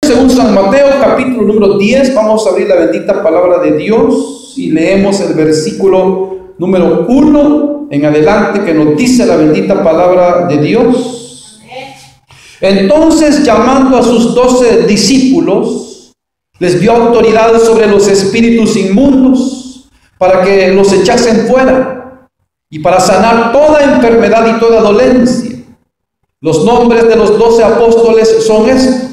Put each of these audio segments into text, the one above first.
Según San Mateo, capítulo número 10, vamos a abrir la bendita palabra de Dios y leemos el versículo número 1 en adelante, que nos dice la bendita palabra de Dios. Entonces, llamando a sus 12 discípulos, les dio autoridad sobre los espíritus inmundos para que los echasen fuera y para sanar toda enfermedad y toda dolencia. Los nombres de los 12 apóstoles son estos.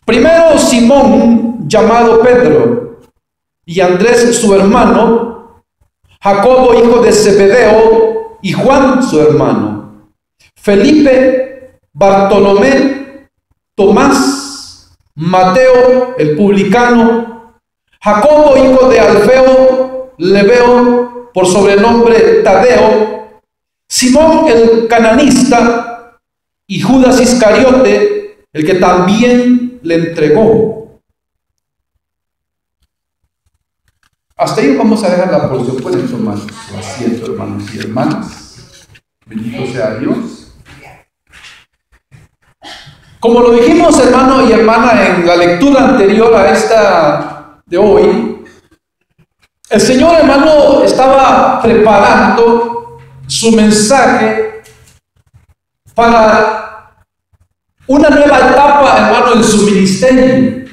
Primero, Simón, llamado Pedro, y Andrés su hermano, Jacobo hijo de Zebedeo y Juan su hermano, Felipe, Bartolomé, Tomás, Mateo el publicano, Jacobo hijo de Alfeo, Lebeo por sobrenombre Tadeo, Simón el cananista y Judas Iscariote, el que también le entregó. Hasta ahí vamos a dejar la porción. Pueden tomar su asiento, hermanos y hermanas. Bendito sea Dios. Como lo dijimos, hermano y hermana, en la lectura anterior a esta de hoy, el Señor, hermano, estaba preparando su mensaje para una nueva etapa, hermano, en su ministerio.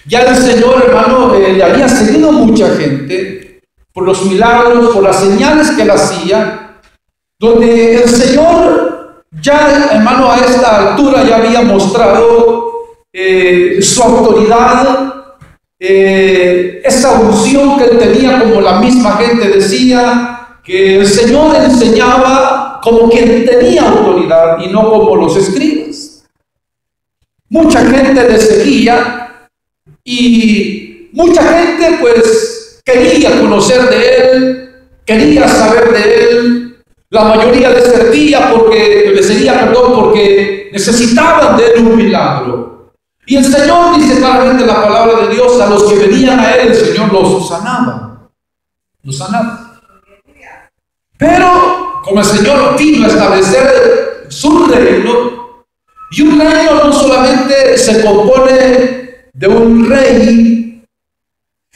Ya el Señor, hermano, le había seguido mucha gente por los milagros, por las señales que él hacía, donde el Señor ya, hermano, a esta altura ya había mostrado su autoridad, esa unción que él tenía, como la misma gente decía, que el Señor enseñaba como quien tenía autoridad y no como los escribas. Mucha gente le seguía y mucha gente pues quería conocer de él, quería saber de él. La mayoría le seguía porque necesitaban de él un milagro. Y el Señor dice claramente en la palabra de Dios, a los que venían a él, el Señor los sanaba. Los sanaba. Pero como el Señor vino a establecer su reino, y un reino no solamente se compone de un rey,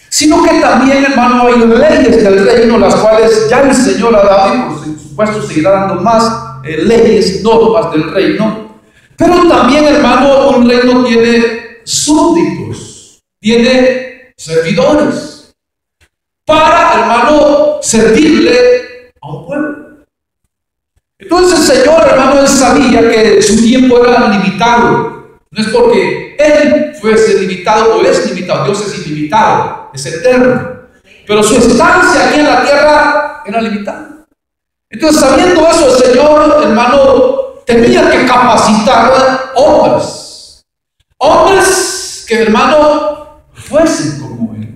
sino que también, hermano, hay leyes del reino, las cuales ya el Señor ha dado, y por supuesto seguirá dando más leyes, normas del reino. Pero también, hermano, un reino tiene súbditos, tiene servidores, para, hermano, servirle a un pueblo. Entonces el Señor, hermano, él sabía que su tiempo era limitado. No es porque él fuese limitado o es limitado. Dios es ilimitado, es eterno, pero su estancia aquí en la tierra era limitada. Entonces, sabiendo eso, el Señor, hermano, tenía que capacitar hombres que, hermano, fuesen como él.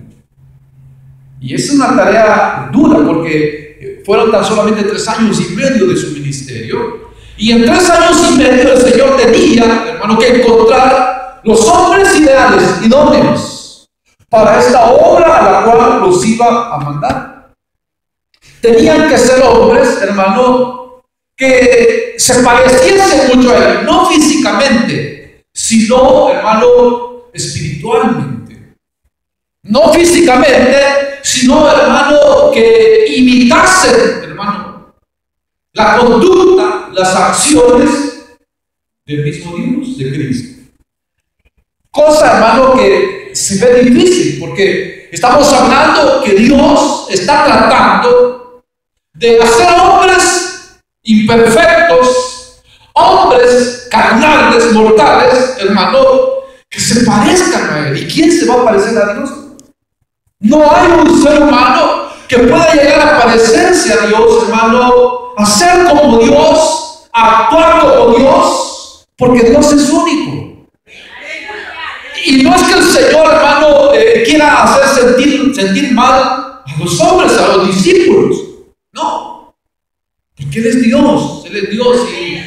Y es una tarea dura, porque fueron tan solamente 3 años y medio de su ministerio, y en 3 años y medio el Señor tenía, hermano, que encontrar los hombres ideales, idóneos, para esta obra a la cual los iba a mandar. Tenían que ser hombres, hermano, que se pareciesen mucho a él, no físicamente, sino, hermano, espiritualmente. No físicamente, sino, hermano, que imitasen, hermano, la conducta, las acciones del mismo Dios, de Cristo. Cosa, hermano, que se ve difícil, porque estamos hablando que Dios está tratando de hacer hombres imperfectos, hombres carnales, mortales, hermano, que se parezcan a él. ¿Y quién se va a parecer a Dios? No hay un ser humano que pueda llegar a parecerse a Dios, hermano, a ser como Dios, a actuar como Dios, porque Dios es único. Y no es que el Señor, hermano, quiera hacer sentir mal a los hombres, a los discípulos. No, porque Él es Dios,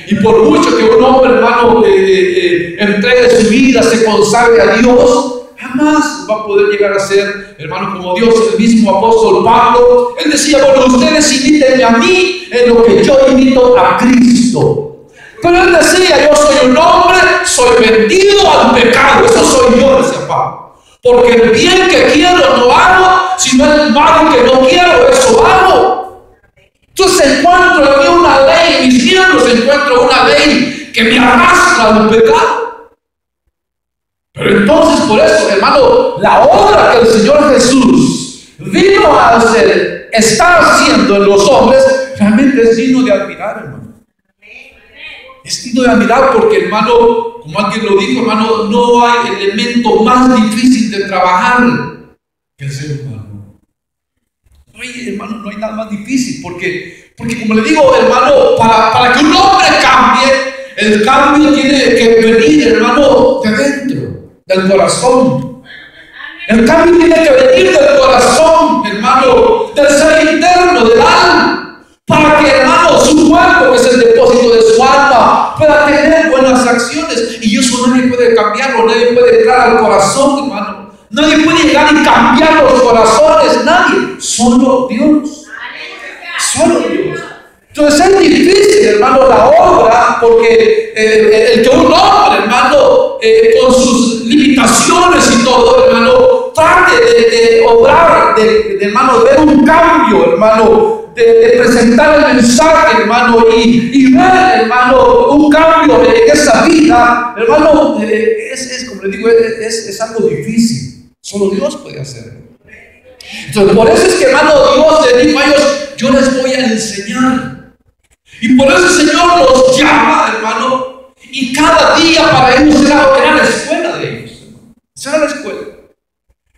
y por mucho que un hombre, hermano, entregue su vida, se consagre a Dios, jamás va a poder llegar a ser, hermano, como Dios. El mismo apóstol Pablo, él decía, bueno, ustedes imítenme a mí en lo que yo imito a Cristo. Pero él decía, yo soy un hombre, soy vendido al pecado. Eso soy yo, decía Pablo. Porque el bien que quiero no hago, sino el mal que no quiero, eso hago. Entonces encuentro en mí una ley, en mis miembros encuentro una ley que me arrastra al pecado. Pero entonces por eso, hermano, la obra que el Señor Jesús vino a hacer, está haciendo en los hombres, realmente es digno de admirar, hermano. Es digno de admirar porque, hermano, como alguien lo dijo, hermano, no hay elemento más difícil de trabajar que el ser humano. No hay, hermano, no hay nada más difícil porque como le digo, hermano, para que un hombre cambie, el cambio tiene que venir, hermano, de adentro, del corazón. El cambio tiene que venir del corazón, hermano, del ser interno, del alma. Para que, hermano, su cuerpo, que es el depósito de su alma, pueda tener buenas acciones. Y eso nadie puede cambiarlo, nadie puede entrar al corazón, hermano. Nadie puede llegar y cambiar los corazones, nadie. Solo Dios. Solo Dios. Entonces es difícil, hermano, la obra, porque el que un hombre, hermano, con sus limitaciones y todo, hermano, trate de obrar, hermano, de ver un cambio, hermano, de presentar el mensaje, hermano, y ver, hermano, un cambio en esa vida, hermano, es como le digo, es algo difícil. Solo Dios puede hacerlo. Entonces, por eso es que, hermano, Dios le dijo a ellos, yo les voy a enseñar. Y por eso el Señor los llama, hermano, y cada día para ellos era la escuela de ellos, hermano. Esa era la escuela.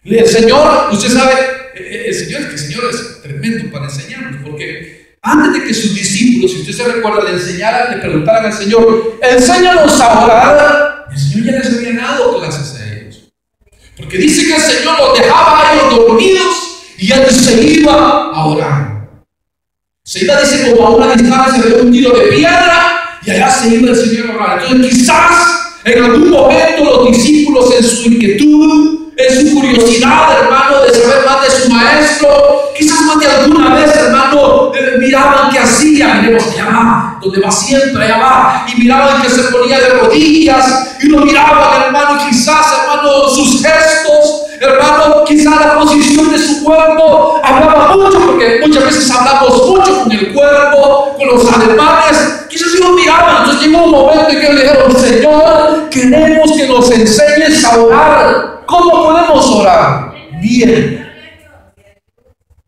El Señor, usted sabe, el Señor es tremendo para enseñarnos, porque antes de que sus discípulos, si usted se recuerda, le preguntaran al Señor, enséñanos a orar, el Señor ya les había dado clases a ellos. Porque dice que el Señor los dejaba a ellos dormidos y él se iba a orar. Se iba, dice, como a una distancia de un tiro de piedra, y allá se iba el Señor a orar. Entonces quizás en algún momento los discípulos, en su inquietud, en su curiosidad, hermano, de saber más de su maestro, quizás más de alguna vez, hermano, miraban qué hacía. Miremos, allá va, donde va siempre, allá va, y miraban que se ponía de rodillas, y lo miraban, hermano, y quizás, hermano, sus gestos, hermano, quizás la posición de su cuerpo hablaba mucho, porque muchas veces hablamos mucho con el cuerpo, con los ademanes. Quizás ellos miraban. Entonces llegó un momento en que le dijeron, Señor, queremos que nos enseñes a orar. ¿Cómo podemos orar? Bien.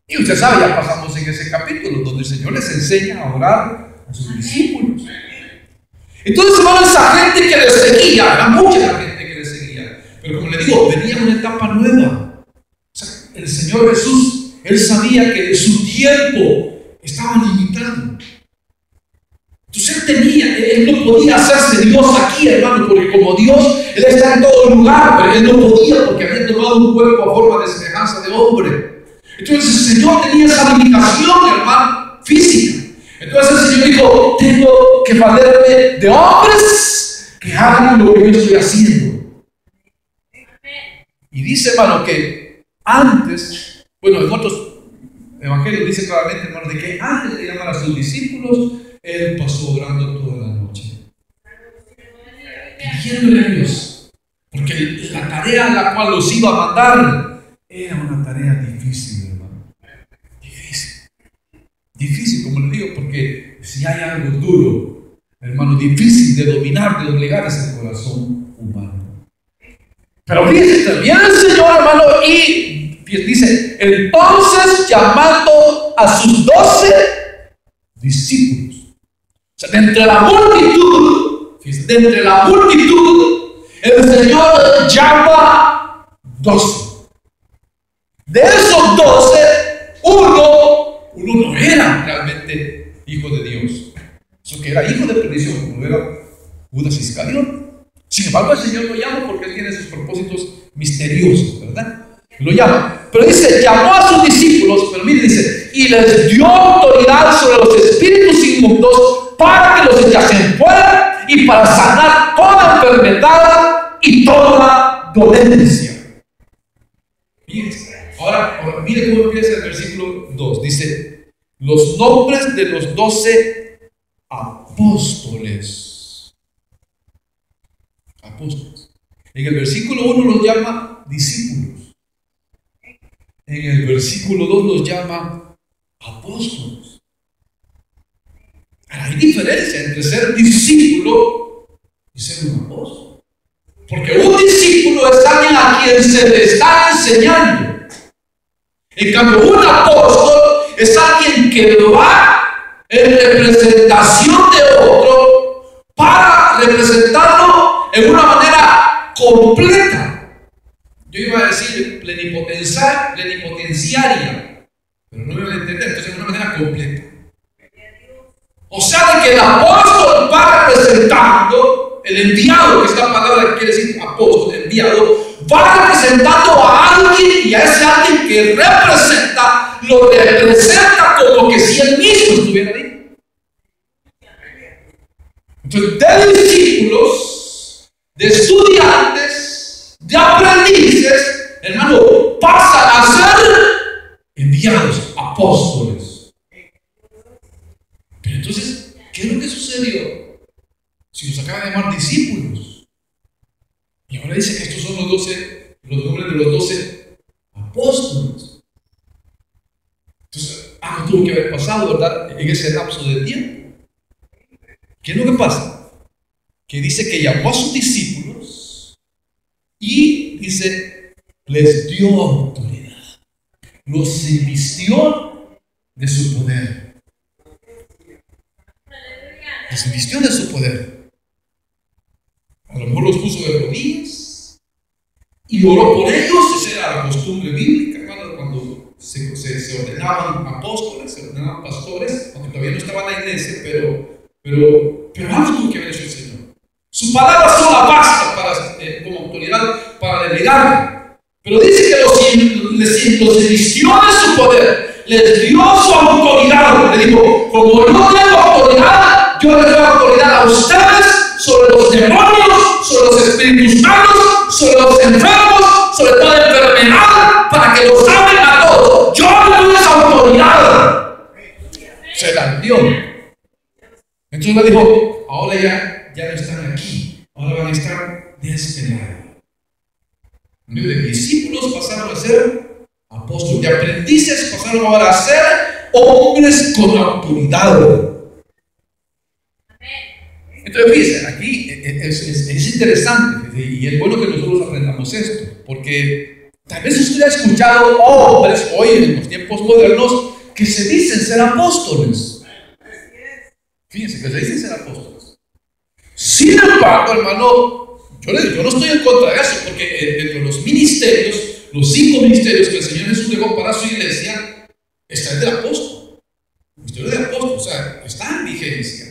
Y usted sabe, ya pasamos en ese capítulo donde el Señor les enseña a orar a sus discípulos. Entonces, hermano, esa gente que les seguía, era mucha la gente que les seguía, pero como le digo, venía una etapa nueva. O sea, el Señor Jesús, él sabía que su tiempo estaba limitado. Entonces él no podía hacerse Dios aquí, hermano, porque como Dios, él está en todo lugar, pero él no podía porque había tomado un cuerpo a forma de semejanza de hombre. Entonces el Señor tenía esa limitación, hermano, física. Entonces el Señor dijo, tengo que valerme de hombres que hagan lo que yo estoy haciendo. Y dice, hermano, que antes, bueno, en otros evangelios dice claramente, hermano, de que antes de llamar a sus discípulos, él pasó orando toda la noche, pidiéndole a Dios, porque la tarea a la cual los iba a mandar era una tarea difícil, hermano. Difícil, como le digo, porque si hay algo duro, hermano, difícil de dominar, de doblegar, es el corazón humano. Pero fíjense, también el Señor, hermano, y dice, entonces llamando a sus 12 discípulos. O sea, de entre la multitud, el Señor llama 12. De esos 12, uno no era realmente hijo de Dios. Eso que era hijo de perdición, como era Judas Iscariote. Sin embargo, el Señor lo llama porque él tiene sus propósitos misteriosos, ¿verdad? Lo llama. Pero dice, llamó a sus discípulos, pero mire, dice, y les dio autoridad sobre los espíritus inmundos para que los echasen fuera y para sanar toda enfermedad y toda dolencia. Ahora mire cómo empieza el versículo 2. Dice, los nombres de los 12 apóstoles. apóstoles. En el versículo 1 los llama discípulos. En el versículo 2 los llama apóstoles. Ahora, hay diferencia entre ser discípulo y ser un apóstol. Porque un discípulo es alguien a quien se le está enseñando. En cambio, un apóstol es alguien que va en representación de otro para representarlo en una manera completa. Yo iba a decir plenipotenciaria, pero no me van a entender, entonces de una manera completa. O sea, de que el apóstol va representando, el enviado, que es la palabra que quiere decir apóstol, enviado, va representando a alguien, y a ese alguien que representa, lo representa como que si él mismo estuviera ahí. Entonces, de discípulos, de estudiantes, de aprendices, hermano, pasan a ser enviados, apóstoles. Pero entonces, ¿qué es lo que sucedió? Si nos acaban de llamar discípulos, y ahora dice que estos son los nombres de los 12 apóstoles. Entonces, algo tuvo que haber pasado, ¿verdad? En ese lapso de tiempo. ¿Qué es lo que pasa? Que dice que llamó a sus discípulos y dice, les dio autoridad, los invistió de su poder. Los invistió de su poder. A lo mejor los puso de rodillas y oró por ellos. Esa era la costumbre bíblica, hermano, cuando se ordenaban apóstoles, se ordenaban pastores, aunque todavía no estaba en la iglesia, pero algo tuvo que ver eso el Señor. Su palabra sola basta como autoridad para delegar. Pero dice que les invistió de su poder, les dio su autoridad. Le dijo, como yo tengo autoridad, yo les doy autoridad a ustedes sobre los demonios, sobre los espíritus malos, sobre los enfermos, sobre toda enfermedad, para que los sanen a todos. Yo les doy esa autoridad. Se la dio. Entonces le dijo, ahora ya no están aquí, ahora van a estar de este lado. De discípulos pasaron a ser apóstoles, de aprendices pasaron ahora a ser hombres con autoridad. Entonces, fíjense, aquí es interesante, y es bueno que nosotros aprendamos esto, porque tal vez usted ha escuchado hombres hoy en los tiempos modernos que se dicen ser apóstoles. Fíjense que se dicen ser apóstoles. Sin embargo, hermano, yo no estoy en contra de eso, porque dentro de los ministerios, los 5 ministerios que el Señor Jesús dejó para su iglesia, está el del apóstol. El ministerio del apóstol, o sea, está en vigencia.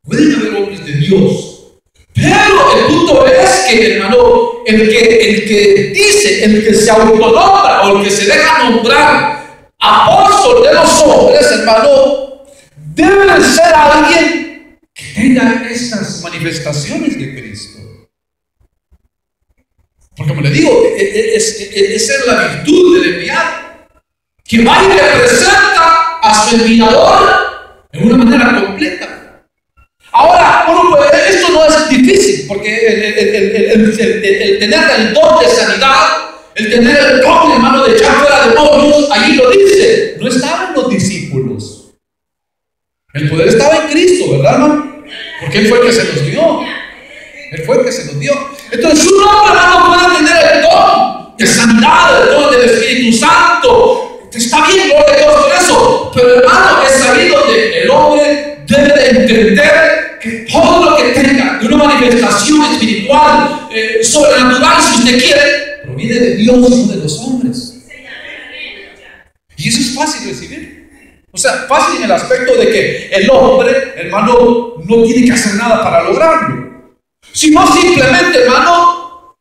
Pueden haber hombres de Dios, pero el punto es que, hermano, el que dice, el que se autonombra o el que se deja nombrar apóstol de los hombres, hermano, debe ser alguien que tenga estas manifestaciones de Cristo. Porque como le digo, esa es la virtud del enviado, que va y representa a su enviador en una manera completa. Ahora, esto no es difícil, porque el tener el don de sanidad, el tener el don, hermano, de echar fuera demonios, ahí lo dice, no estaban los discípulos. El poder estaba en Cristo, ¿verdad, hermano? Porque Él fue el que se los dio. Él fue el que se los dio. Entonces, un hombre, hermano, puede tener el don de sanidad, el don del Espíritu Santo. Está bien, gloria a Dios por eso. Pero, hermano, es ahí donde el hombre debe de entender que todo lo que tenga de una manifestación espiritual, sobrenatural, si usted quiere, proviene de Dios, no de los hombres. Y eso es fácil de recibir. O sea, fácil en el aspecto de que el hombre, hermano, no tiene que hacer nada para lograrlo, sino simplemente, hermano,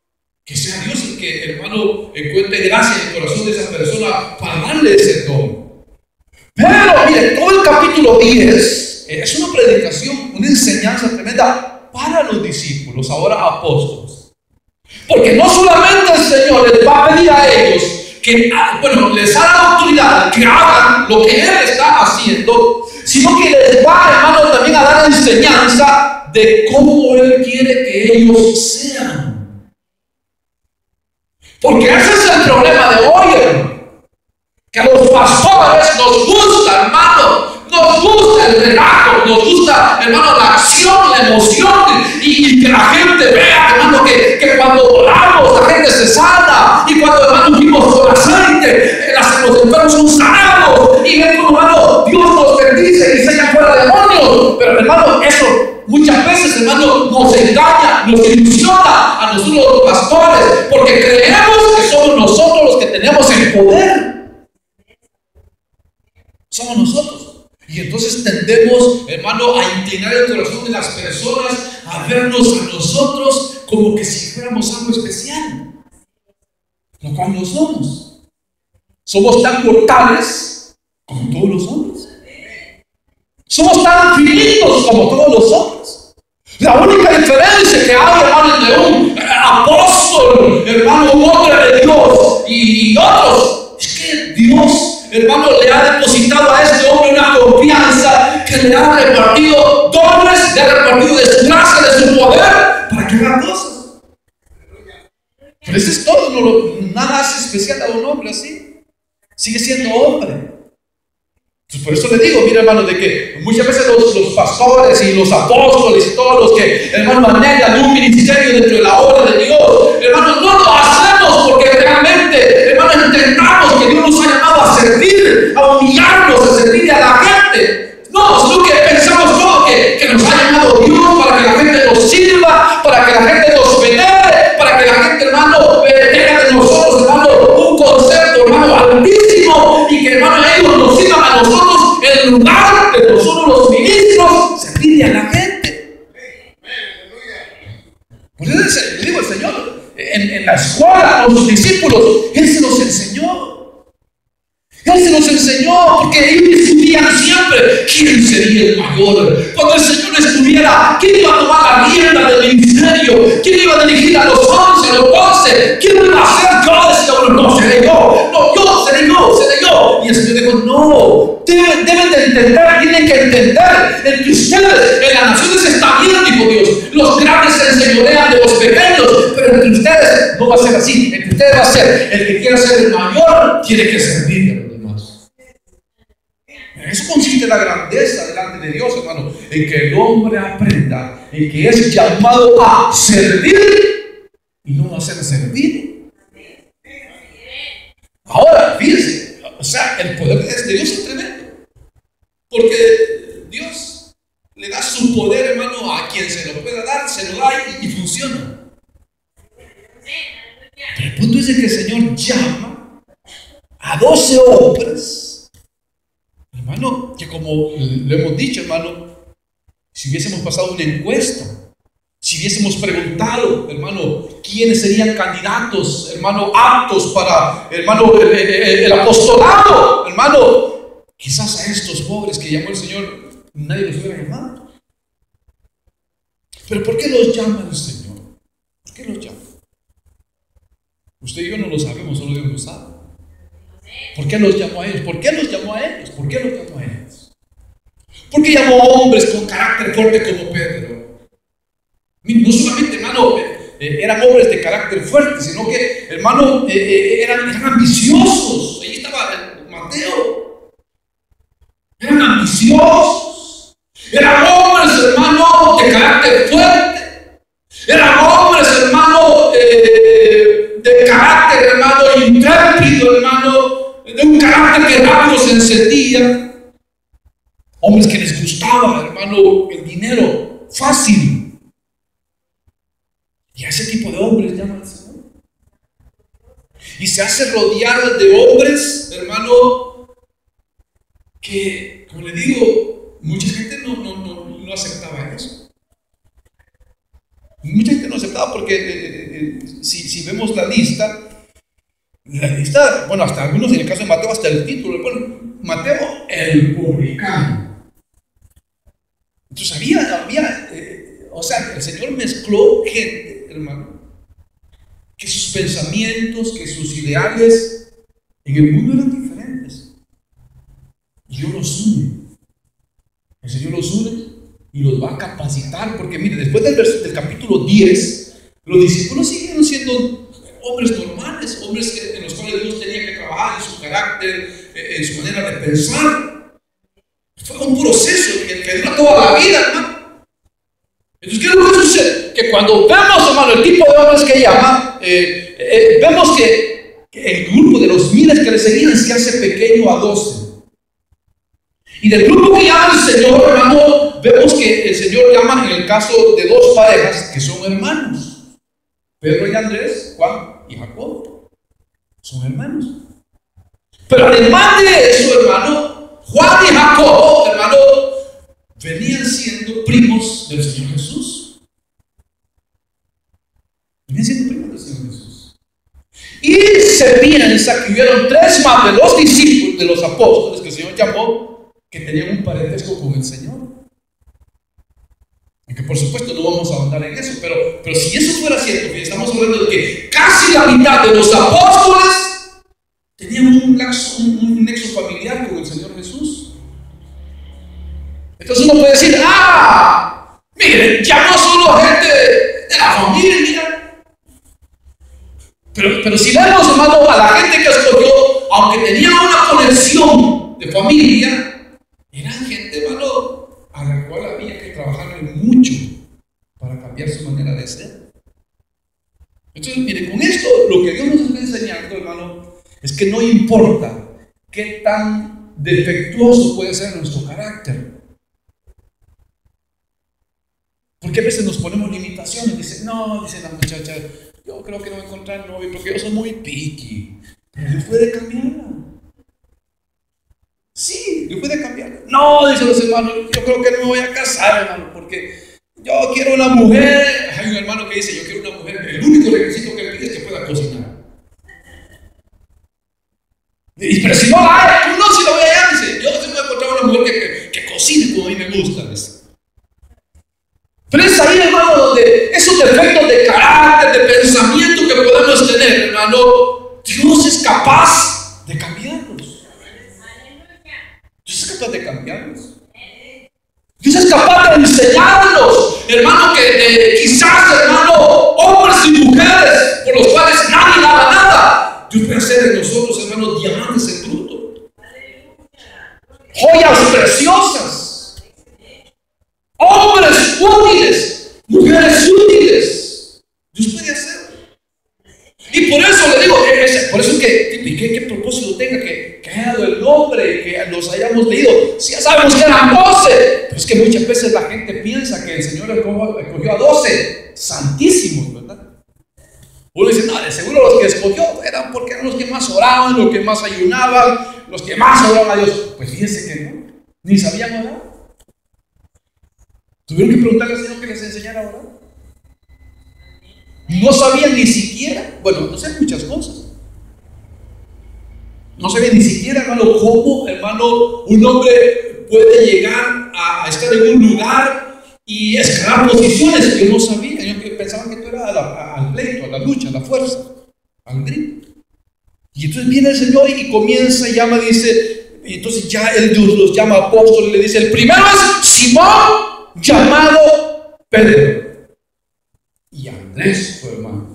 que sea Dios el que, hermano, encuentre gracia en el corazón de esa persona para darle ese don. Pero, mire, todo el capítulo 10 es una predicación, una enseñanza tremenda para los discípulos, ahora apóstoles. Porque no solamente el Señor les va a pedir a ellos que, les haga la autoridad, que hagan lo que Él está haciendo, sino que les va, hermano, también a dar enseñanza de cómo Él quiere que ellos sean. Porque ese es el problema de hoy, hermano. Que a los pastores nos gusta, hermano. Nos gusta el relajo, nos gusta, hermano, la acción, la emoción y que la gente vea, hermano, que cuando oramos la gente se sana y cuando, hermano, vivimos con aceite, los enfermos son sanados y hermano, Dios nos bendice y se echa fuera demonios. Pero, hermano, eso muchas veces, hermano, nos engaña, nos ilusiona a nosotros los pastores porque creemos que somos nosotros los que tenemos el poder. Somos nosotros. Y entonces tendemos, hermano, a inclinar el corazón de las personas, a vernos a nosotros como que si fuéramos algo especial, lo cual no somos. Somos tan mortales como todos los hombres. Somos tan finitos como todos los hombres. La única diferencia que hay, hermano, entre un apóstol, hermano, un hombre de Dios y otros, es que Dios, hermano, le ha depositado a este hombre una confianza que le ha repartido dones, le ha repartido de su gracia, de su poder, para que haga cosas. Pero eso es todo, nada hace especial a un hombre así. Sigue siendo hombre. Entonces, por eso le digo, mira, hermano, de que muchas veces los pastores y los apóstoles y todos los que, hermano, manejan un ministerio dentro de la obra de Dios, hermano, no lo hacemos porque realmente, hermano, entendamos que Dios nos ha llamado a servir, a humillarnos, a servir a la gente. No, sino que pensamos todo que nos ha llamado Dios para que la gente nos sirva, para que la gente nos venere, para que la gente, hermano, tenga de nosotros, hermano, un concepto, hermano, altísimo, y que, hermano, ellos nos sirvan a nosotros en lugar de nosotros los ministros servirle a la gente. Por eso le digo al Señor, en la escuela, a los discípulos, Él se los enseñó. Él se los enseñó porque ellos discutían siempre quién sería el mayor. Cuando el Señor estuviera, ¿quién iba a tomar la rienda del ministerio? ¿Quién iba a dirigir a los 11, a los 12? ¿Quién iba a ser? Yo decía, bueno, no, seré yo. No, yo, seré yo. Y el Señor dijo, no, deben de entender, tienen que entender. Entre ustedes, en las naciones está bien, dijo Dios. Los grandes se enseñorean de los pequeños, pero entre ustedes no va a ser así. Entre ustedes va a ser, el que quiera ser el mayor, tiene que servir a los demás. En eso consiste la grandeza delante de Dios, hermano, en que el hombre aprenda, en que es llamado a servir y no a ser servido. Ahora, fíjense, o sea, el poder de Dios es tremendo, porque Dios le da su poder, hermano, a quien se lo pueda dar, se lo da y funciona. Pero el punto es de que el Señor llama a 12 hombres, hermano, que como lo hemos dicho, hermano, si hubiésemos pasado una encuesta, si hubiésemos preguntado, hermano, quiénes serían candidatos, hermano, aptos para, hermano, el apostolado, hermano, quizás a estos pobres que llamó el Señor, nadie los hubiera llamado. Pero ¿por qué los llama el Señor? ¿Por qué los llama? Usted y yo no lo sabemos, solo Dios lo sabe. ¿Por qué los llamó a ellos? ¿Por qué los llamó a ellos? ¿Por qué los llamó a ellos? ¿Por qué llamó a hombres con carácter fuerte como Pedro? No solamente, hermano, eran hombres de carácter fuerte, sino que, hermano, eran ambiciosos. Ahí estaba Mateo. Eran ambiciosos. Eran hombres, hermano, de carácter fuerte. Eran hombres, hermano, de carácter, hermano, intrépido, hermano, de un carácter que rápido se encendía. Hombres que les gustaba, hermano, el dinero fácil. Y a ese tipo de hombres llama el Señor. Y se hace rodear de hombres, hermano, que, como le digo, mucha gente no aceptaba eso. Mucha gente no aceptaba porque si vemos la lista, bueno, hasta algunos en el caso de Mateo, hasta el título, bueno, Mateo el publicano. Entonces había o sea, el Señor mezcló gente, hermano, que sus pensamientos, que sus ideales en el mundo eran diferentes. Y Dios los une. El Señor los une y los va a capacitar, porque mire, después del capítulo 10, los discípulos siguieron siendo hombres normales, hombres en los cuales Dios tenía que trabajar en su carácter, en su manera de pensar. Fue un proceso que dura toda la vida, hermano. Entonces, ¿qué es lo que sucede? Que cuando vemos, hermano, el tipo de hombres que llama, vemos que el grupo de los miles que le seguían se hace pequeño a 12. Y del grupo que llama el Señor, hermano, vemos que el Señor llama en el caso de dos parejas que son hermanos. Pedro y Andrés, Juan y Jacob. Son hermanos. Pero además de eso, hermano, Juan y Jacob, hermano, venían siendo primos del Señor Jesús. Venían siendo primos del Señor Jesús. Y se piensa que hubieron 3 más de los discípulos, de los apóstoles que el Señor llamó, que tenían un parentesco con el Señor. Y que por supuesto no vamos a ahondar en eso, pero si eso fuera cierto, estamos hablando de que casi la mitad de los apóstoles tenían un nexo familiar con el Señor Jesús. Entonces uno puede decir, miren, ya no solo gente de la familia. Pero si vemos, hermano, a la gente que escogió, aunque tenía una conexión de familia, eran gente, hermano, a la cual había que trabajar mucho para cambiar su manera de ser. Entonces, mire, con esto lo que Dios nos está enseñando, hermano, es que no importa qué tan defectuoso puede ser nuestro carácter. Porque a veces nos ponemos limitaciones. Dice la muchacha, yo creo que no voy a encontrar novio porque yo soy muy picky. Pero Dios puede cambiarla. Sí, Dios puede cambiarla. No, dicen los hermanos, yo creo que no me voy a casar, hermano, porque yo quiero una mujer. Hay un hermano que dice, yo quiero una mujer, el único requisito que le pide es que pueda cocinar. Pero si no la hay, no, si lo voy allá, dice, yo sí me voy a encontrar una mujer que cocine como a mí me gusta, dice. Pero es ahí, hermano, donde esos defectos de carácter, de pensamiento que podemos tener, hermano, Dios es capaz de cambiarlos. Dios es capaz de cambiarlos. Dios es capaz de enseñarnos, hermano, que quizás, hermano, hombres y mujeres por los cuales nadie daba nada, Dios puede hacer de nosotros, hermanos, diamantes en bruto, joyas preciosas, hombres útiles, mujeres útiles. Dios puede hacer. Y por eso le digo, por eso que propósito tenga que haya dado el nombre, que los hayamos leído. Si ya sabemos que eran 12, pero es que muchas veces la gente piensa que el Señor escogió a 12 santísimos, ¿verdad? Uno dice, no, de seguro los que escogió eran porque eran los que más oraban, los que más ayunaban, los que más oraban a Dios. Pues fíjense que no, ni sabían orar. Tuvieron que preguntarle al Señor que les enseñara a orar. No sabían ni siquiera, no sé muchas cosas. No sabía ni siquiera, hermano, cómo, hermano, un hombre puede llegar a estar en un lugar y escalar posiciones que no sabía. Yo pensaba que esto era al pleito, a la lucha, a la fuerza, al grito. Y entonces viene el Señor y comienza, llama, dice, y entonces ya Dios los llama apóstoles, le dice, el primero es Simón, llamado Pedro, y Andrés, su hermano.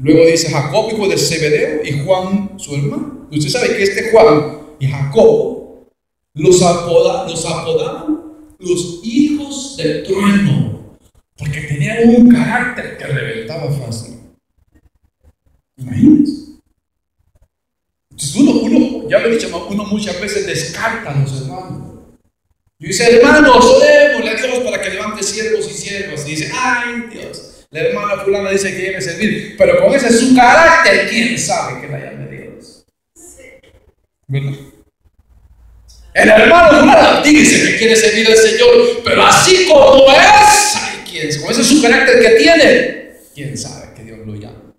Luego dice Jacob, hijo de Zebedeo, y Juan, su hermano. Usted sabe que este Juan y Jacob los apodaban los hijos del trueno, porque tenían un carácter que reventaba fácil. Imagínense. Entonces uno, ya lo he dicho, uno muchas veces descarta a los hermanos. Y dice, hermanos, orémosle a Dios para que levante siervos y siervas. Y dice, ay Dios, la hermana fulana dice que quiere servir, pero con ese es su carácter, ¿quién sabe que la llame Dios? ¿Verdad? El hermano fulano dice que quiere servir al Señor, pero así como es, ay, ¿quién? Con ese es su carácter que tiene, ¿quién sabe que Dios lo llame?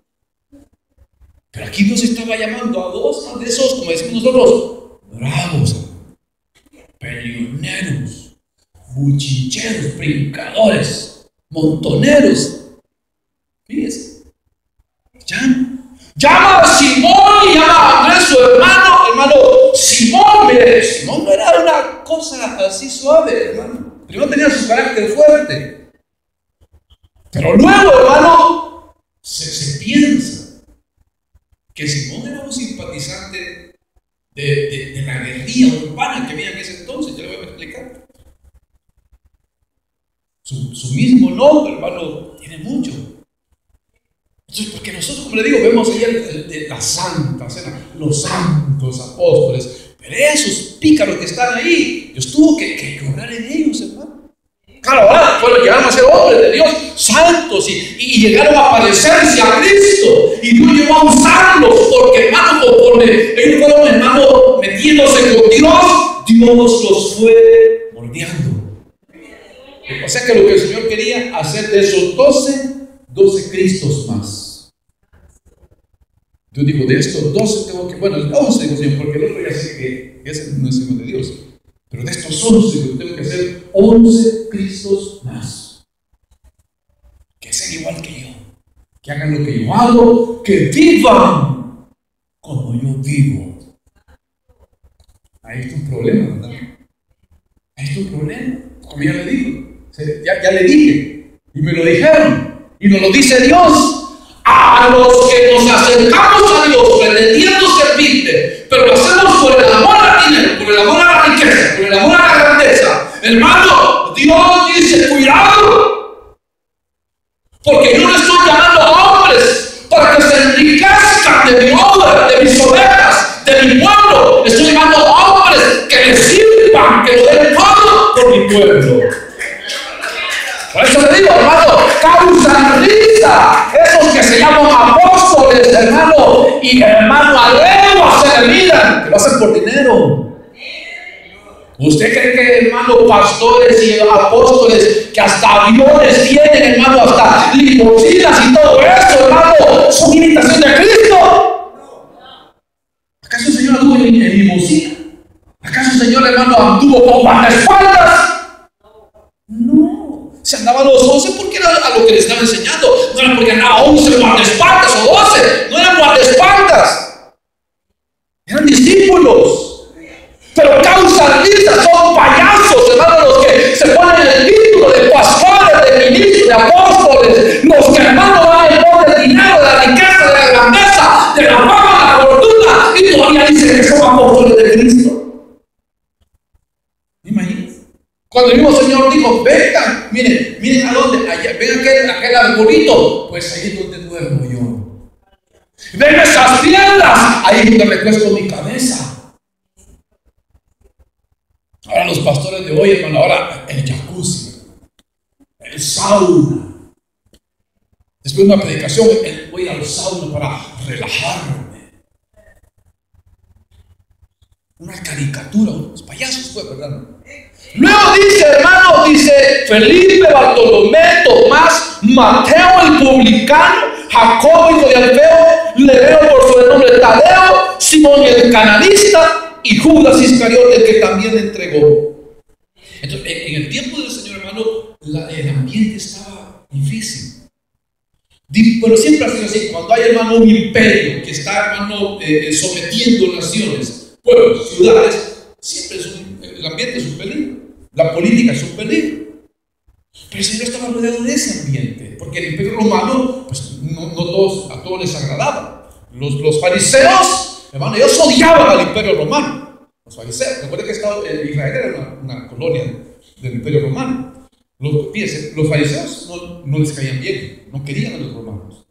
Pero aquí Dios estaba llamando a dos de esos, como decimos nosotros, bravos, peleoneros, buchicheros, brincadores, montoneros. Fíjense, llama a Simón y llama a Andrés, su hermano. Simón, mire, Simón no era una cosa así suave, hermano. Primero tenía su carácter fuerte. Pero luego, hermano, se piensa que Simón era un simpatizante de la guerrilla urbana que había en ese entonces. Ya le voy a explicar. Su mismo nombre, hermano, tiene mucho. Entonces, porque nosotros, como le digo, vemos ahí las santas, los santos apóstoles, pero esos pícaros que están ahí, Dios tuvo que obrar en ellos, hermano. Claro, ahora llegaron a ser hombres de Dios, santos, y llegaron a parecerse a Cristo, y Dios llegó a usarlos, porque, hermano, conforme ellos fueron, hermano, metiéndose con Dios los fue moldeando. O sea que lo que el Señor quería hacer de esos 12 Cristos más. Dios dijo, de estos 12 tengo que, bueno, 11 digo, Señor, porque el otro ya sé que ese no es hijo de Dios. Pero de estos 11 tengo que hacer 11 Cristos más. Que sean igual que yo. Que hagan lo que yo hago, que vivan como yo vivo. Ahí está un problema, ¿verdad? Ahí está un problema. Como ya le digo. Ya le dije, y me lo dijeron, y nos lo dice Dios. A los que nos acercamos a Dios pretendiendo servirle, pero lo hacemos por el amor al dinero, por el amor a la riqueza, por el amor a la grandeza, hermano, Dios dice, cuidado, porque yo no estoy llamando a hombres para que se enriquezcan de mi obra, de mis ovejas, de mi pueblo. Estoy llamando a hombres que me sirvan, que lo den todo por mi pueblo. Por eso le digo, hermano, causan risa esos que se llaman apóstoles, hermano, y hermano, a lengua se le miran, que lo hacen por dinero. ¿Usted cree que, hermano, pastores y apóstoles que hasta aviones tienen, hermano, hasta limusinas y todo eso, hermano, son imitación de Cristo? ¿Acaso el Señor anduvo en limusina? ¿Acaso el Señor, hermano, anduvo con guardaespaldas? No. Se andaban los 11 porque era a lo que les estaba enseñando. No era porque andaba 11 guardaespaldas o 12. No eran guardaespaldas. Eran discípulos. Pero causan risa, son payasos, hermano, los que se ponen el título de pastores, de ministros, de apóstoles. Los que, hermano, van en pos del dinero, de la riqueza, de la grandeza, de la fama, de la fortuna. Y todavía dicen que son apóstoles de Cristo. Imagínense. Cuando el mismo Señor dijo, vengan, miren a dónde, allá, ven aquel arbolito, pues ahí es donde duermo yo. Ven esas piedras, ahí es donde recuesto mi cabeza. Ahora los pastores de hoy, hermano, ahora el jacuzzi, el sauna. Después de una predicación, voy al sauna para relajarme. Una caricatura, unos payasos fue, ¿verdad? Luego dice, hermano, dice Felipe, Bartolomé, Tomás, Mateo el publicano, Jacobo hijo de Alfeo, Leveo por sobrenombre Tadeo, Simón el cananista y Judas Iscariote, el que también le entregó. Entonces, en el tiempo del Señor, hermano, el ambiente estaba difícil. Pero siempre ha sido así. Cuando hay, hermano, un imperio que está, hermano, sometiendo naciones, pueblos, ciudades, siempre el ambiente es un peligro. La política es un peligro. Pero el Señor estaba rodeado de ese ambiente, porque el imperio romano, pues a todos les agradaba. Los fariseos, hermano, ellos odiaban al imperio romano. Los fariseos, recuerden que Israel era una colonia del imperio romano. Los fariseos no les caían bien, no querían a los romanos.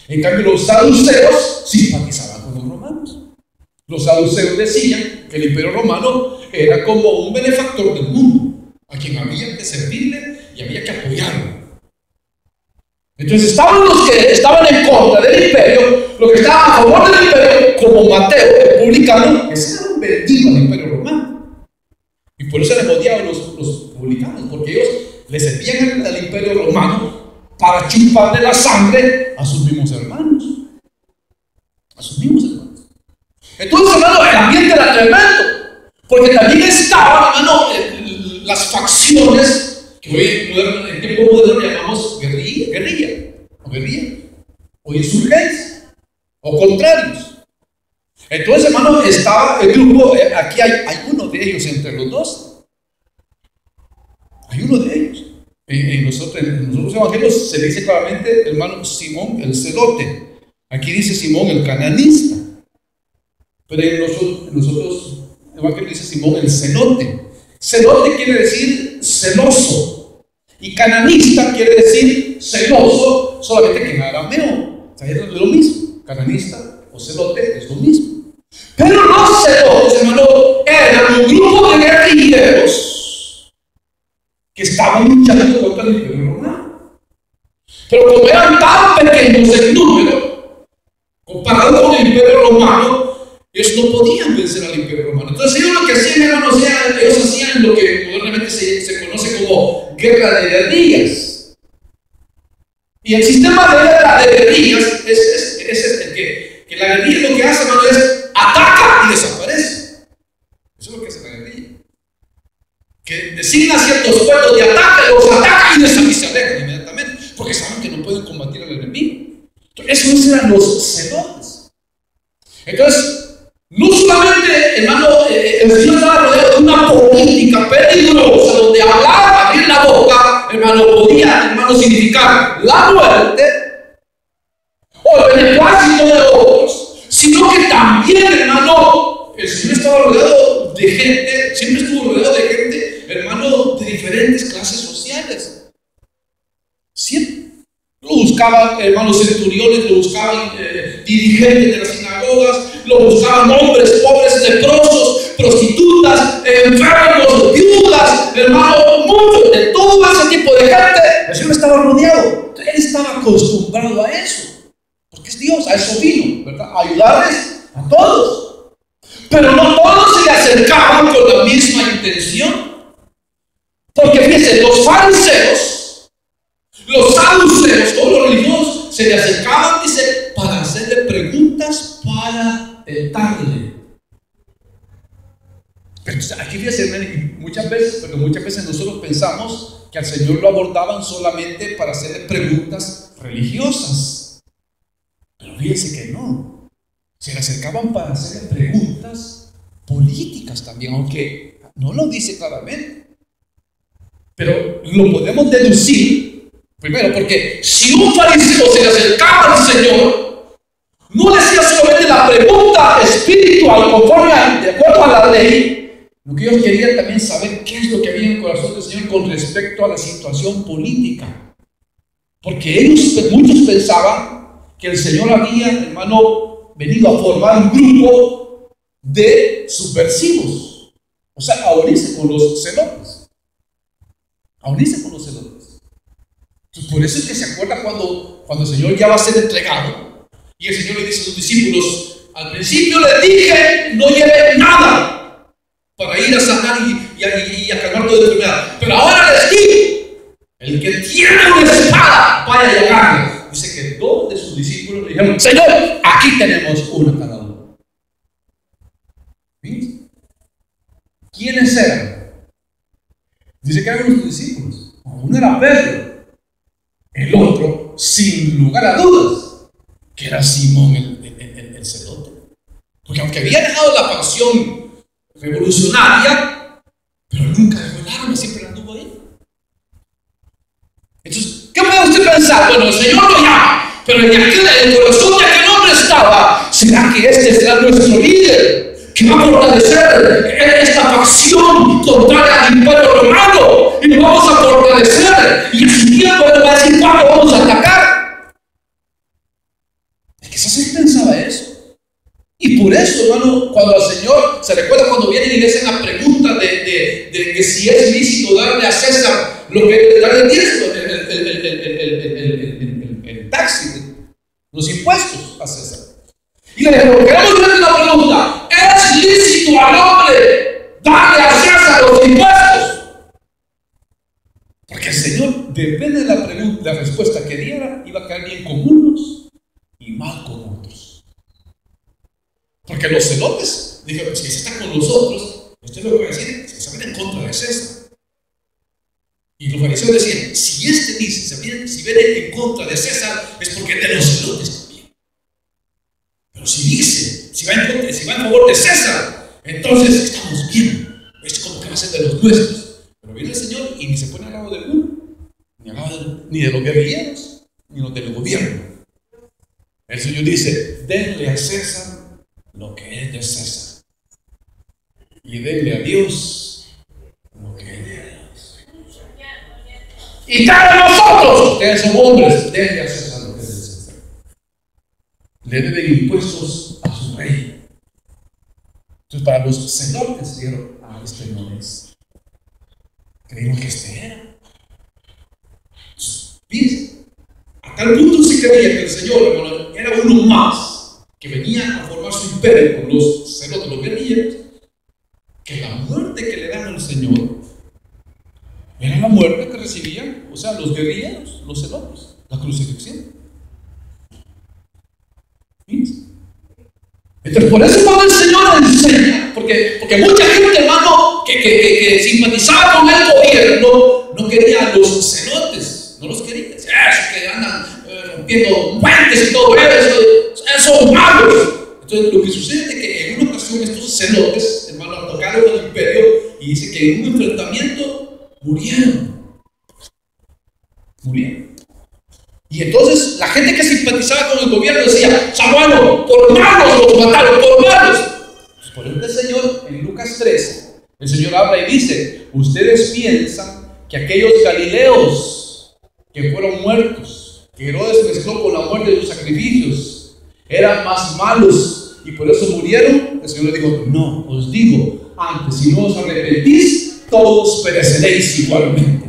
En cambio, los saduceos simpatizaban con los romanos. Los saduceos decían que el imperio romano era como un benefactor del mundo, a quien había que servirle y había que apoyarlo. Entonces estaban los que estaban en contra del imperio, los que estaban a favor del imperio, como Mateo, el publicano, ese era un vendido al imperio romano. Y por eso les odiaban los publicanos, porque ellos les servían al imperio romano para chuparle la sangre a sus mismos hermanos. A sus mismos hermanos. Entonces, hermano, el ambiente era tremendo. Porque también estaban, hermano, las facciones que hoy en tiempo moderno llamamos guerrilla o insurgencia o contrarios. Entonces, hermano, estaba el grupo, aquí hay uno de ellos entre los dos, Hay uno de ellos. En los otros evangelios se dice claramente, hermano, Simón el celote. Aquí dice Simón el cananista. Pero en los otros evangelios dice Simón el celote. Celote quiere decir celoso. Y cananista quiere decir celoso, solamente que en arameo. O sea, es lo mismo. Cananista o celote es lo mismo. Pero los celotes, hermano, eran un grupo de guerrilleros que estaban luchando contra el Imperio Romano. Pero como eran tan pequeños en número, comparado con el Imperio Romano, ellos no podían vencer al Imperio Romano. Entonces ellos lo que hacían, hermanos, ellos hacían lo que modernamente se conoce como guerra de guerrillas. Y el sistema de guerra de guerrillas es que la guerrilla lo que hace, hermano, es ataca y desaparece. Eso es lo que hace la guerrilla. Que designa ciertos puestos de ataque, los ataca y se alejan inmediatamente, porque saben que no pueden combatir al enemigo. Entonces, esos eran los celotes. Entonces, no solamente, hermano, el Señor estaba rodeado de una política peligrosa, donde hablar, abrir la boca, hermano, podía, hermano, significar la muerte o el beneplácito de otros, sino que también, hermano, el Señor estaba rodeado de gente, siempre estuvo rodeado de gente, hermano, de diferentes clases sociales. Siempre. Lo buscaban, hermanos, centuriones, lo buscaban dirigentes de las sinagogas, lo buscaban hombres, pobres, leprosos, prostitutas, enfermos, viudas, hermano, muchos, de todo ese tipo de gente. El Señor estaba rodeado. Él estaba acostumbrado a eso, porque es Dios, a eso vino, ¿verdad? A ayudarles a todos. Pero no todos se le acercaban con la misma intención. Porque fíjense, los fariseos, los saduceos, todos los religiosos, se le acercaban, dice, para hacerle preguntas, para tentarle. Pero aquí fíjense, muchas veces nosotros pensamos que al Señor lo abordaban solamente para hacerle preguntas religiosas. Pero fíjense que no. Se le acercaban para hacerle preguntas políticas también, aunque no lo dice claramente. Pero lo podemos deducir. Primero, porque si un fariseo se le acercaba al Señor, no le hacía solamente la pregunta espiritual conforme de acuerdo a la ley, lo que ellos querían también saber qué es lo que había en el corazón del Señor con respecto a la situación política. Porque muchos pensaban que el Señor había, hermano, venido a formar un grupo de subversivos. O sea, a unirse con los celotes. A unirse con los celotes. Por eso es que se acuerda cuando el Señor ya va a ser entregado y el Señor le dice a sus discípulos: al principio les dije, no lleven nada para ir a sanar y a calmar toda enfermedad, pero ahora les digo, el que tiene una espada vaya a llegarle. Dice que dos de sus discípulos le dijeron: Señor, aquí tenemos una cada uno. ¿Sí? ¿Quiénes eran? Dice que eran los discípulos. Uno era Pedro. El otro, sin lugar a dudas, que era Simón el celote. Porque aunque había dejado la pasión revolucionaria, pero nunca dejó el arma, siempre la tuvo ahí. Entonces, ¿qué puede usted pensar? Bueno, el Señor lo llama, pero en el corazón de aquel hombre estaba: ¿será que este será nuestro líder? Que va a fortalecer esta facción contraria al Imperio Romano y lo vamos a fortalecer, y a su tiempo él va a decir cuándo vamos a atacar. Es que quizás él pensaba eso. Y por eso, hermano, cuando al Señor, se recuerda cuando vienen y le hacen la pregunta de que si es lícito darle a César lo que darle el diezmo, el taxi, los impuestos a César. Y le dijeron: queremos hacer una pregunta: ¿es lícito al hombre darle a César los impuestos? Porque el Señor, depende de la pregunta, la respuesta que diera, iba a caer bien con unos y mal con otros. Porque los celotes dijeron: si ese está con nosotros, esto es lo que voy a decir, es que se viene en contra de César. Y los fariseos decían: si este dice, si viene en contra de César, es porque es de los celotes también. Pero si dice, si va en favor de César, entonces estamos bien. Es como que va a ser de los nuestros. Pero viene el Señor y ni se pone al lado de uno, ni de los guerrilleros, ni los del gobierno. El Señor dice: denle a César lo que es de César, y denle a Dios lo que es de Dios. Y cada nosotros, ustedes son hombres, denle a César lo que es de César. Le deben impuestos a su rey. Entonces, para los celotes dijeron: este no es. Creímos que este era. Entonces, fíjense, a tal punto se creía que el Señor, hermano, era uno más que venía a formar su imperio con los celotes, los guerrilleros, que la muerte que le dan al Señor era la muerte que recibían, o sea, los guerrilleros, los celotes, la crucifixión. Fíjense. Entonces, por eso cuando el Señor enseña, porque mucha gente, hermano, que simpatizaba con el gobierno, no quería a los celotes, no los quería. Eso que andan rompiendo puentes y todo eso, son malos. Entonces, lo que sucede es que en una ocasión estos celotes, hermano, atacaron al imperio y dice que en un enfrentamiento murieron. Y entonces la gente que simpatizaba con el gobierno decía: Samuel, por malos los mataron, por malos. Pues por ende el Señor, en Lucas 13, el Señor habla y dice: ustedes piensan que aquellos galileos que fueron muertos, que Herodes mezcló con la muerte de sus sacrificios, eran más malos y por eso murieron. El Señor le dijo: no, os digo, antes, si no os arrepentís, todos pereceréis igualmente.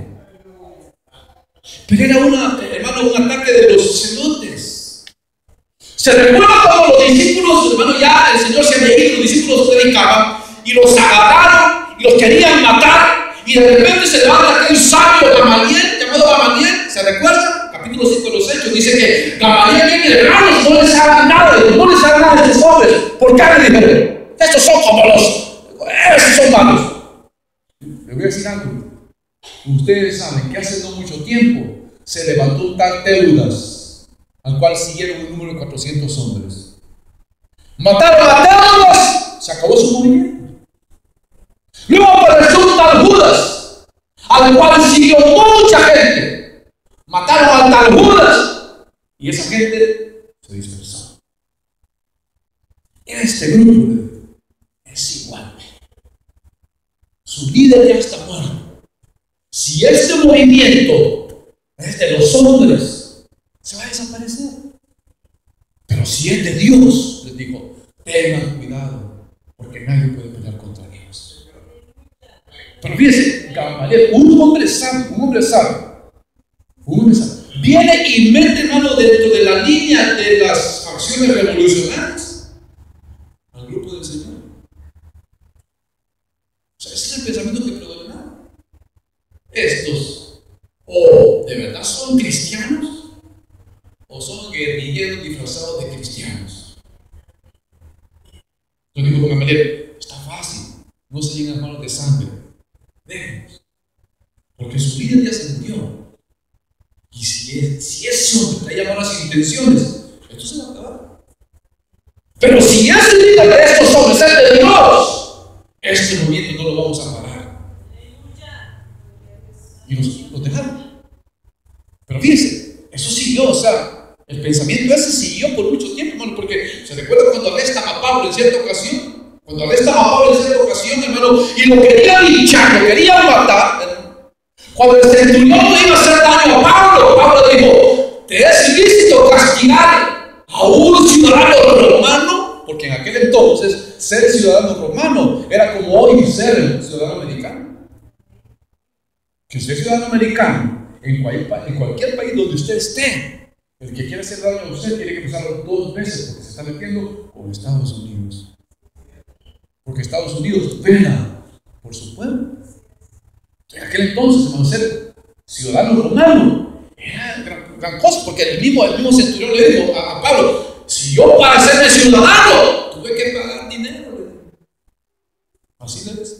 Pero era hermano, un ataque de los celotes. Se recuerda cuando los discípulos, hermano, ya el Señor se había ido, los discípulos predicaban y los agarraron y los querían matar, y de repente se levanta aquel sabio Gamaliel, llamado Gamaliel, ¿se recuerda? Capítulo 5 de los Hechos, dice que Gamaliel viene: hermanos, no les hagan nada a estos hombres, ¿por qué le dijeron? Estos son como esos son malos. Le voy a decir algo. Ustedes saben que hace no mucho tiempo se levantó un tal Teudas, al cual siguieron un número de 400 hombres. Mataron a Teudas, se acabó su movimiento. Luego apareció un tal Judas, al cual siguió mucha gente. Mataron al tal Judas y esa gente se dispersó. Este grupo es igual. Su líder ya está muerto. Si este movimiento es de los hombres, se va a desaparecer. Pero si es de Dios, les digo, tengan cuidado, porque nadie puede pelear contra ellos. Pero fíjense, Gamaliel, un hombre sabio, viene y mete mano dentro de la línea de las facciones revolucionarias al grupo del Señor. O sea, ese es el pensamiento que predominaba. Estos o de verdad son cristianos o son guerrilleros disfrazados de cristianos. Yo digo con Gamaliel: está fácil, no se llenan manos de sangre, déjenos, porque su líder ya se murió. Y si ese hombre trae malas intenciones, esto se va a acabar. Pero si ese líder de estos hombres es de Dios, este movimiento no lo vamos a parar. Y los dejaron. Pero fíjense, eso siguió, o sea, el pensamiento ese siguió por mucho tiempo, hermano, porque se recuerda cuando arrestan a Pablo en cierta ocasión. Hermano, y lo querían linchar, lo querían matar, hermano. Cuando el centurión no iba a hacer daño a Pablo, Pablo dijo: ¿te es ilícito castigar a un ciudadano romano? Porque en aquel entonces ser ciudadano romano era como hoy ser ciudadano americano. Que usted es ciudadano americano, en cualquier país donde usted esté, el que quiera hacer daño a usted tiene que pensarlo 2 veces, porque se está metiendo con Estados Unidos. Porque Estados Unidos vela por su pueblo. En aquel entonces, hermano, ser ciudadano romano era gran cosa, porque el mismo centurión le dijo a Pablo: si yo para hacerme ciudadano tuve que pagar dinero. Así le dice.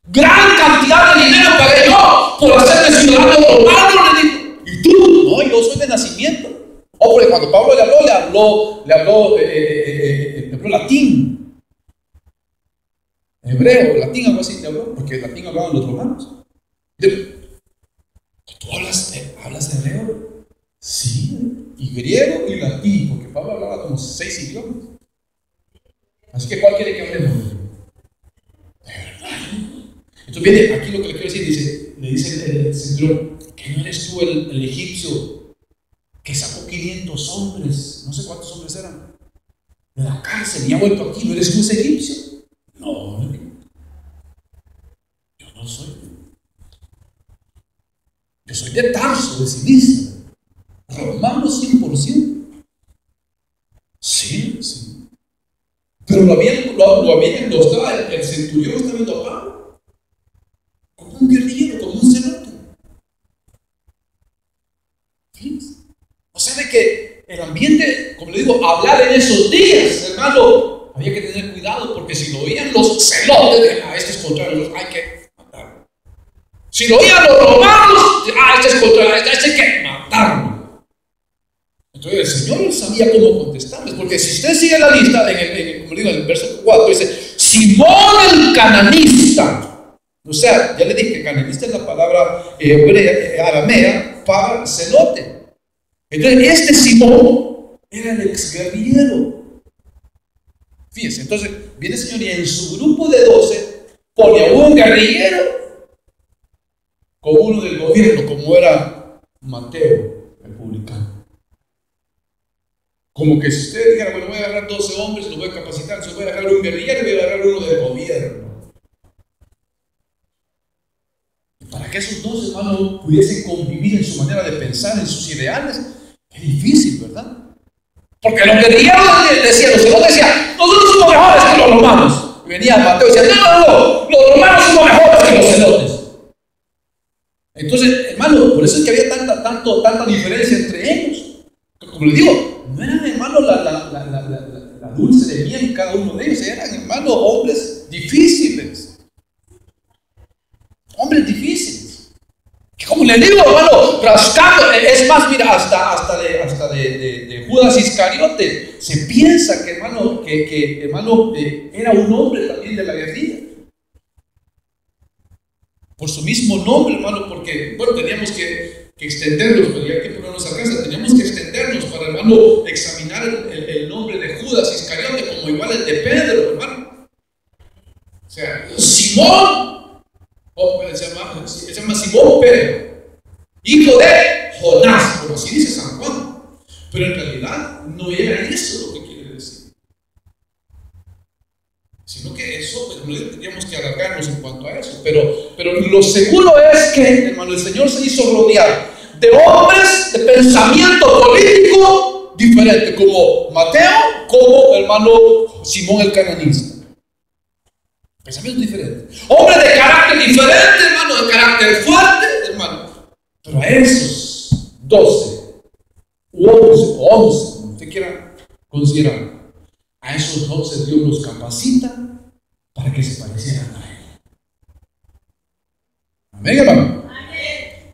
Gran cantidad de dinero pagué yo por hacerme ciudadano romano, le dijo. ¿Y tú? No, yo soy de nacimiento. Porque cuando Pablo le habló latín, hebreo, latín, algo así le habló, porque el latín hablaban los romanos. ¿Tú hablas hebreo? Sí, y griego y latín, porque Pablo hablaba como 6 idiomas. Así que ¿cuál quiere que hablemos? De verdad. Entonces viene aquí lo que le quiero decir, le dice el centurión, que no eres tú el egipcio que sacó 500 hombres, no sé cuántos hombres eran, de la cárcel y ha vuelto aquí. ¿No eres tú ese egipcio? No, yo no soy. Yo soy de Tarso, de Cilicia, romano 100%. Sí, sí. Pero lo habían enlostado, el centurión está viendo a Pablo como un guerrillero, como un celote. Fíjense. O sea, de que el ambiente, como le digo, hablar en esos días, hermano, había que tener cuidado, porque si lo oían los celotes, este es contrario, hay que matarlo. Si lo oían los romanos, este es contrario, este hay que matarlo. Entonces el Señor sabía cómo contestarles, porque si usted sigue la lista, como digo, en el verso 4 dice, Simón el cananista. O sea, ya le dije que cananista es la palabra aramea para celote. Entonces este Simón era el exguerrillero. Fíjense, entonces viene el Señor y en su grupo de 12 pone a un guerrillero con uno del gobierno, como era Mateo, el publicano. Como que si usted dijera, bueno, voy a agarrar 12 hombres, los voy a capacitar, entonces voy a agarrar un guerrillero y voy a agarrar uno del gobierno. Y para que esos dos hermanos pudiesen convivir en su manera de pensar, en sus ideales, es difícil, ¿verdad? Porque los guerrilleros decían, los celotes decían, nosotros somos mejores que los romanos. Y venía Mateo y decía, no, los romanos somos mejores que los celotes. Entonces, hermano, por eso es que había tanta diferencia entre ellos. Como les digo, no eran hermanos la dulce de miel cada uno de ellos, eran hermanos hombres difíciles. Hombres difíciles. Que como les digo, hermano, rascando, es más, mira, hasta de Judas Iscariote, se piensa que hermano, era un hombre también de la guerrilla. Por su mismo nombre, hermano, porque, bueno, teníamos que extendernos, pero ya que ponernos a casa, teníamos que extendernos para, hermano, examinar el nombre de Judas Iscariote como igual el de Pedro, hermano. O sea, Simón, se llama Simón Pedro, hijo de Jonás, como así dice San Juan. Pero en realidad no era eso lo que quiere decir. Sino que eso, pues, tendríamos que alargarnos en cuanto a eso. Pero lo seguro es que, hermano, el Señor se hizo rodear de hombres de pensamiento político diferente, como Mateo, como hermano Simón el cananista. Pensamiento diferente. Hombres de carácter diferente, hermano, de carácter fuerte, hermano. Pero a esos 12 u 11, como usted quiera considerar, a esos 12 Dios los capacita para que se parecieran a Él. Amén, hermano.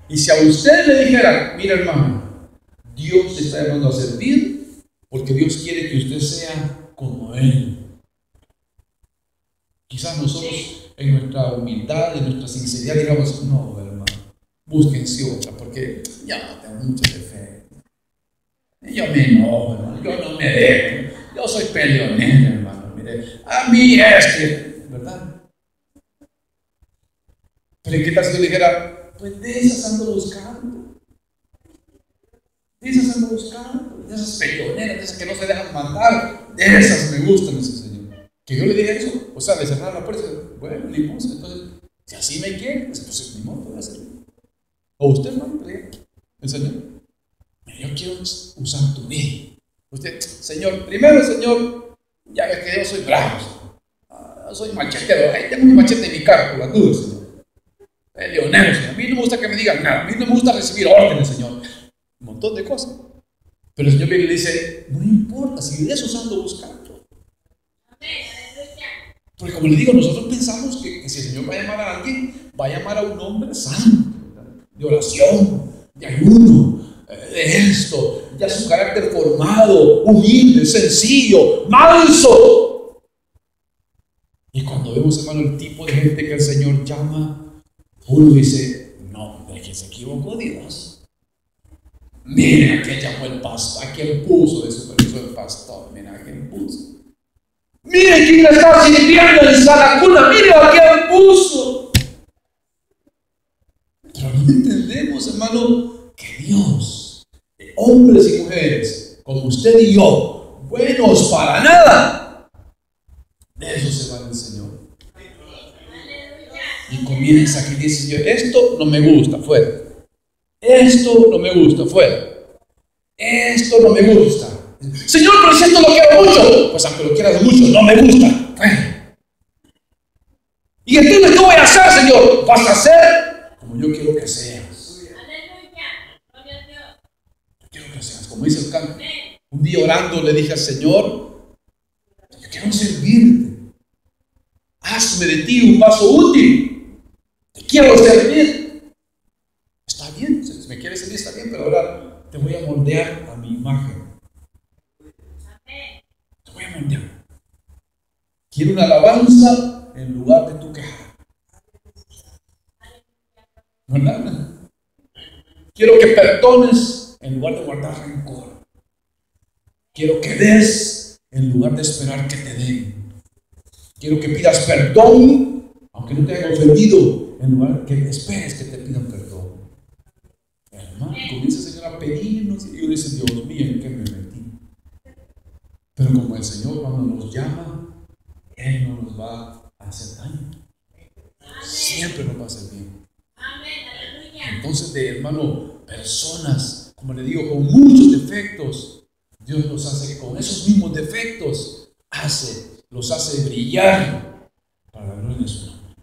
Y si a usted le dijera, mira, hermano, Dios te está llamando a servir porque Dios quiere que usted sea como Él. Quizás nosotros en nuestra humildad, en nuestra sinceridad digamos, no, hermano, búsquense otra porque ya no tengo mucho defecto. Yo me enojo, hermano, yo no me dejo, yo soy peleonero, hermano, mire, a mí ¿verdad? Pero ¿qué tal si yo dijera, pues de esas ando buscando? De esas ando buscando, de esas peleoneras, de esas que no se dejan mandar, de esas me gustan, ese Señor. Que yo le diga eso, o sea, le cerrar la puerta, bueno, ni modo, entonces, si así me quiere, pues ni modo, puede hacerlo. O usted, hermano, le diga, el Señor, yo quiero usar tu vida. Usted, Señor, primero, Señor, ya ves que yo soy bravo, soy machetero, ahí tengo mi machete en mi carro, por las dudas, Señor. Leonero, Señor. A mí no me gusta que me digan nada, a mí no me gusta recibir órdenes, Señor. Un montón de cosas. Pero el Señor viene y le dice, no importa, si de eso ando buscando. Porque como le digo, nosotros pensamos que si el Señor va a llamar a alguien, va a llamar a un hombre santo, de oración, de ayuno, de esto, ya su carácter formado, humilde, sencillo, manso. Y cuando vemos, hermano, el tipo de gente que el Señor llama, uno dice, equivocó Dios. Mira, ¿a quién llamó el pastor? ¿A quién puso de supervisor el pastor? Mira, ¿a quién puso? Mire quién le está sirviendo en la cuna. Mire a quién puso. Pero no entendemos, hermano, que Dios, hombres y mujeres como usted y yo, buenos para nada, de eso se va el Señor. Y comienza que dice: Señor, esto no me gusta, fuera. Esto no me gusta, fuera. Esto no me gusta. Señor, pero si esto lo quiero mucho, pues aunque lo quieras mucho, no me gusta. Y entonces, ¿qué voy a hacer, Señor? Vas a hacer como yo quiero que seas. Yo quiero que seas, como dice el canto. Un día orando le dije al Señor: yo quiero servirte. Hazme de ti un vaso útil. Te quiero servir. Está bien, si me quieres servir, está bien, pero ahora te voy a moldear a mi imagen. Te voy a moldear. Quiero una alabanza en lugar de tu queja. ¿Verdad? Quiero que perdones en lugar de guardar rencor. Quiero que des en lugar de esperar que te den. Quiero que pidas perdón, aunque no te haya ofendido, en lugar de que esperes que te pidan perdón. Hermano, comienza el Señor a pedirnos y yo dice: Dios mío, ¿en qué me metí? Pero como el Señor cuando nos llama, Él no nos va a hacer daño. Siempre nos va a hacer bien. Entonces, hermano, personas, como le digo, con muchos defectos, Dios los hace con esos mismos defectos, los hace brillar para la gloria de su nombre.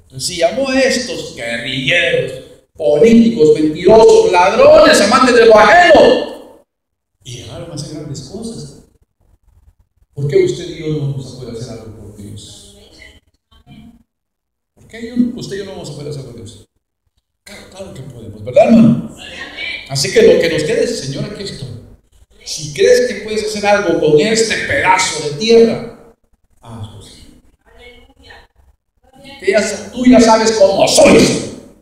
Entonces, si llamó a estos guerrilleros, políticos, mentirosos, ladrones, amantes de lo ajeno, y llegaron a hacer grandes cosas, ¿por qué usted y yo no vamos a poder hacer algo por Dios? ¿Por qué usted y yo no vamos a poder hacer por Dios? Claro que podemos, ¿verdad, hermano? Así que lo que nos quede es: Señor, aquí estoy. Si crees que puedes hacer algo con este pedazo de tierra, hazlo. Que tú ya sabes cómo soy.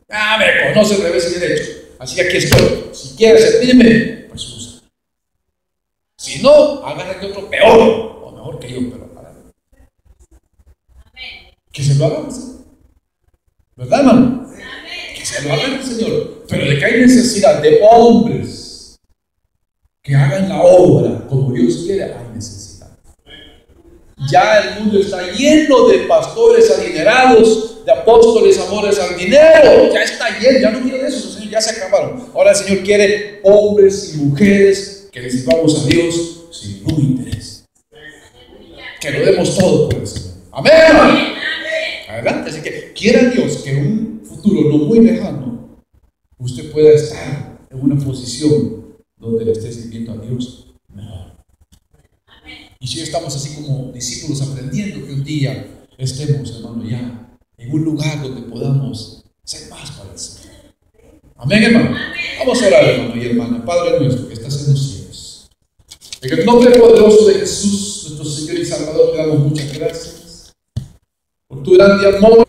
Ya me conoces de revés y derecho. Así que aquí estoy. Si quieres servirme, pues usa. Si no, agárrate otro peor o mejor que yo, pero para que se lo hagamos. ¿Verdad, hermano? Que se lo hagan al Señor. Pero de que hay necesidad de hombres que hagan la obra como Dios quiere, hay necesidad. Ya el mundo está lleno de pastores adinerados, de apóstoles amores al dinero. Ya está lleno, ya no quiere eso, Señor, ya se acabaron. Ahora el Señor quiere hombres y mujeres que le sirvamos a Dios sin ningún interés. Que lo demos todo por el Señor. Amén. Adelante, así que quiera Dios que en un futuro no muy lejano usted pueda estar en una posición donde le esté sirviendo a Dios mejor. Y si estamos así como discípulos aprendiendo, que un día estemos, hermano, ya en un lugar donde podamos ser más para el Señor. Amén, hermano. Vamos a orar, hermano y hermana. Padre nuestro que estás en los cielos, en el nombre poderoso de Jesús, nuestro Señor y Salvador, te damos muchas gracias por tu grande amor.